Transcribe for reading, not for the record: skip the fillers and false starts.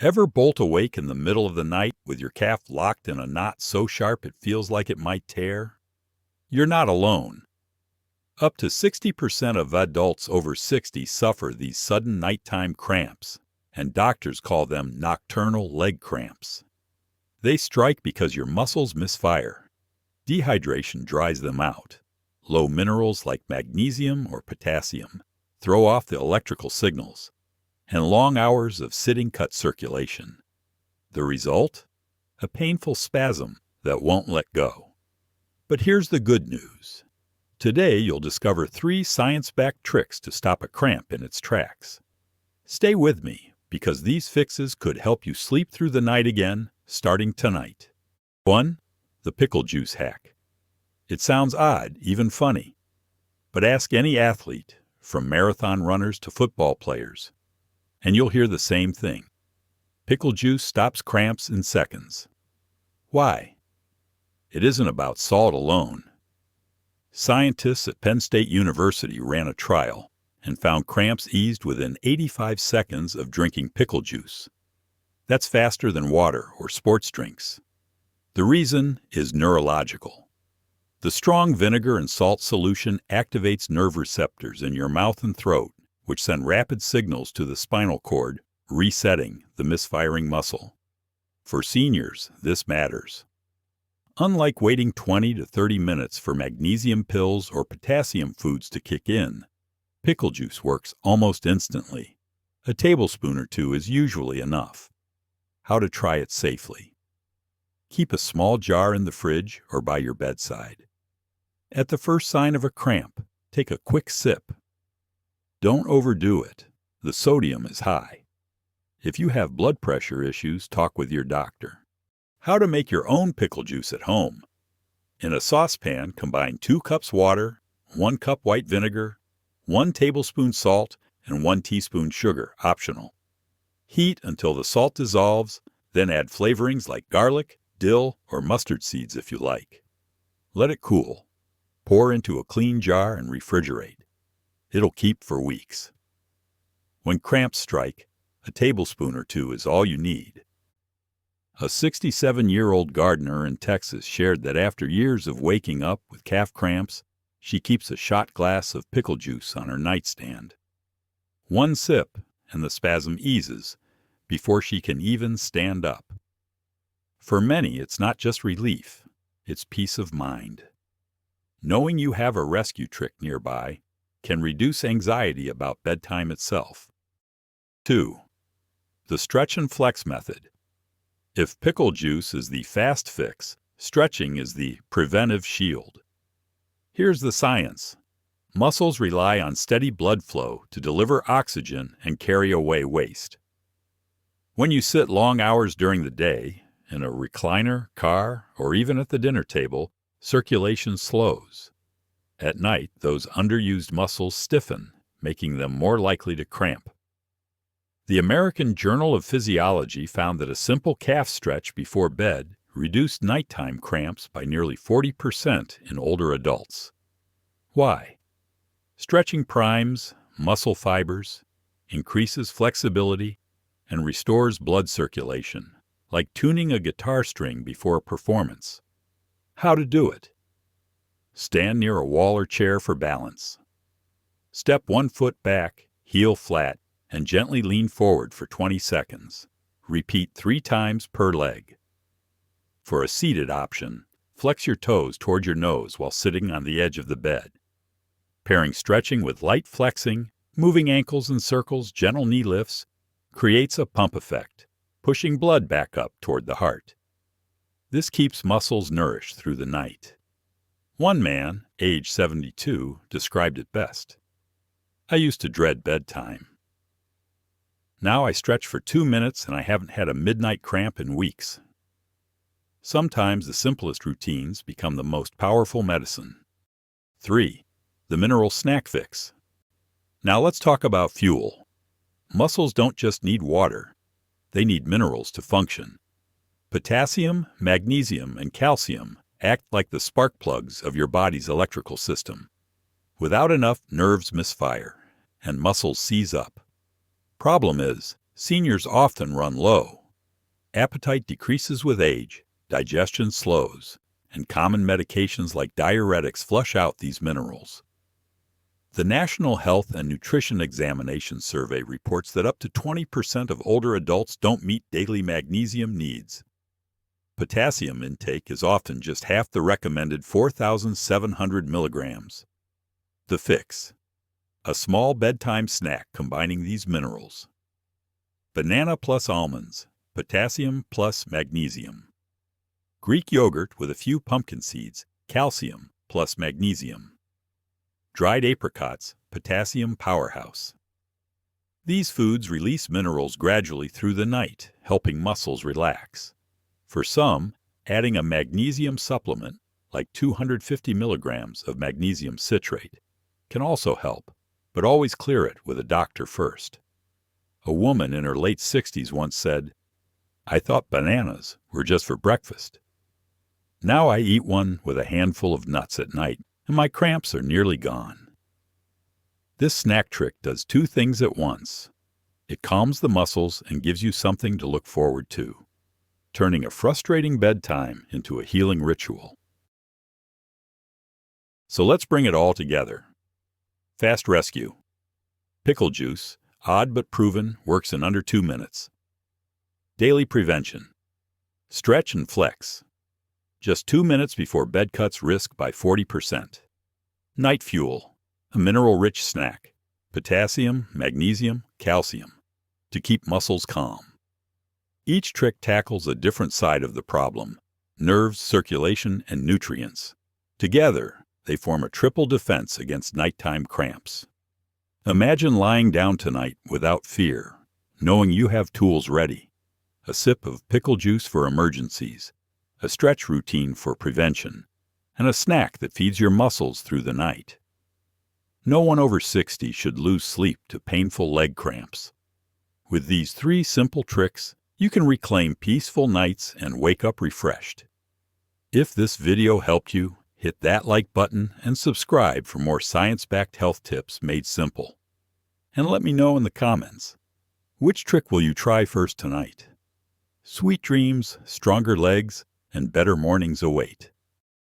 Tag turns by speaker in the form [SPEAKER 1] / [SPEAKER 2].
[SPEAKER 1] Ever bolt awake in the middle of the night with your calf locked in a knot so sharp it feels like it might tear? You're not alone. Up to 60% of adults over 60 suffer these sudden nighttime cramps, and doctors call them nocturnal leg cramps. They strike because your muscles misfire. Dehydration dries them out. Low minerals like magnesium or potassium throw off the electrical signals, and long hours of sitting cut circulation. The result? A painful spasm that won't let go. But here's the good news. Today you'll discover 3 science-backed tricks to stop a cramp in its tracks. Stay with me, because these fixes could help you sleep through the night again, starting tonight. 1. The pickle juice hack. It sounds odd, even funny. But ask any athlete, from marathon runners to football players, and you'll hear the same thing. Pickle juice stops cramps in seconds. Why? It isn't about salt alone. Scientists at Penn State University ran a trial and found cramps eased within 85 seconds of drinking pickle juice. That's faster than water or sports drinks. The reason is neurological. The strong vinegar and salt solution activates nerve receptors in your mouth and throat, which send rapid signals to the spinal cord, resetting the misfiring muscle. For seniors, this matters. Unlike waiting 20 to 30 minutes for magnesium pills or potassium foods to kick in, pickle juice works almost instantly. A tablespoon or 2 is usually enough. How to try it safely. Keep a small jar in the fridge or by your bedside. At the first sign of a cramp, take a quick sip. Don't overdo it. The sodium is high. If you have blood pressure issues, talk with your doctor. How to make your own pickle juice at home. In a saucepan, combine 2 cups water, 1 cup white vinegar, 1 tablespoon salt, and 1 teaspoon sugar, optional. Heat until the salt dissolves, then add flavorings like garlic, dill, or mustard seeds if you like. Let it cool. Pour into a clean jar and refrigerate. It'll keep for weeks. When cramps strike, a tablespoon or 2 is all you need. A 67-year-old gardener in Texas shared that after years of waking up with calf cramps, she keeps a shot glass of pickle juice on her nightstand. 1 sip, and the spasm eases before she can even stand up. For many, it's not just relief, it's peace of mind. Knowing you have a rescue trick nearby can reduce anxiety about bedtime itself. 2. The stretch and flex method. If pickle juice is the fast fix, stretching is the preventive shield. Here's the science. Muscles rely on steady blood flow to deliver oxygen and carry away waste. When you sit long hours during the day, in a recliner, car, or even at the dinner table, circulation slows. At night, those underused muscles stiffen, making them more likely to cramp. The American Journal of Physiology found that a simple calf stretch before bed reduced nighttime cramps by nearly 40% in older adults. Why? Stretching primes muscle fibers, increases flexibility, and restores blood circulation, like tuning a guitar string before a performance. How to do it? Stand near a wall or chair for balance. Step 1 foot back, heel flat, and gently lean forward for 20 seconds. Repeat 3 times per leg. For a seated option, flex your toes toward your nose while sitting on the edge of the bed. Pairing stretching with light flexing, moving ankles in circles, gentle knee lifts, creates a pump effect, pushing blood back up toward the heart. This keeps muscles nourished through the night. One man, age 72, described it best. I used to dread bedtime. Now I stretch for 2 minutes and I haven't had a midnight cramp in weeks. Sometimes the simplest routines become the most powerful medicine. 3. The mineral snack fix. Now let's talk about fuel. Muscles don't just need water. They need minerals to function. Potassium, magnesium, and calcium act like the spark plugs of your body's electrical system. Without enough, nerves misfire, and muscles seize up. Problem is, Seniors often run low. Appetite decreases with age, digestion slows, and common medications like diuretics flush out these minerals. The National Health and Nutrition Examination Survey reports that up to 20% of older adults don't meet daily magnesium needs. Potassium intake is often just half the recommended 4,700 milligrams. The Fix: a small bedtime snack combining these minerals. Banana plus almonds, potassium plus magnesium. Greek yogurt with a few pumpkin seeds, calcium plus magnesium. Dried apricots, potassium powerhouse. These foods release minerals gradually through the night, helping muscles relax. For some, adding a magnesium supplement, like 250 milligrams of magnesium citrate, can also help, but always clear it with a doctor first. A woman in her late 60s once said, "I thought bananas were just for breakfast. Now I eat one with a handful of nuts at night, and my cramps are nearly gone." This snack trick does two things at once. It calms the muscles and gives you something to look forward to, turning a frustrating bedtime into a healing ritual. So let's bring it all together. Fast rescue. Pickle juice, odd but proven, works in under 2 minutes. Daily prevention. Stretch and flex. Just 2 minutes before bed cuts risk by 40%. Night fuel, a mineral-rich snack. Potassium, magnesium, calcium, to keep muscles calm. Each trick tackles a different side of the problem: nerves, circulation, and nutrients. Together, they form a triple defense against nighttime cramps. Imagine lying down tonight without fear, knowing you have tools ready. A sip of pickle juice for emergencies, a stretch routine for prevention, and a snack that feeds your muscles through the night. No one over 60 should lose sleep to painful leg cramps. With these 3 simple tricks, you can reclaim peaceful nights and wake up refreshed. If this video helped you, hit that like button and subscribe for more science-backed health tips made simple. And let me know in the comments, which trick will you try first tonight? Sweet dreams, stronger legs, and better mornings await.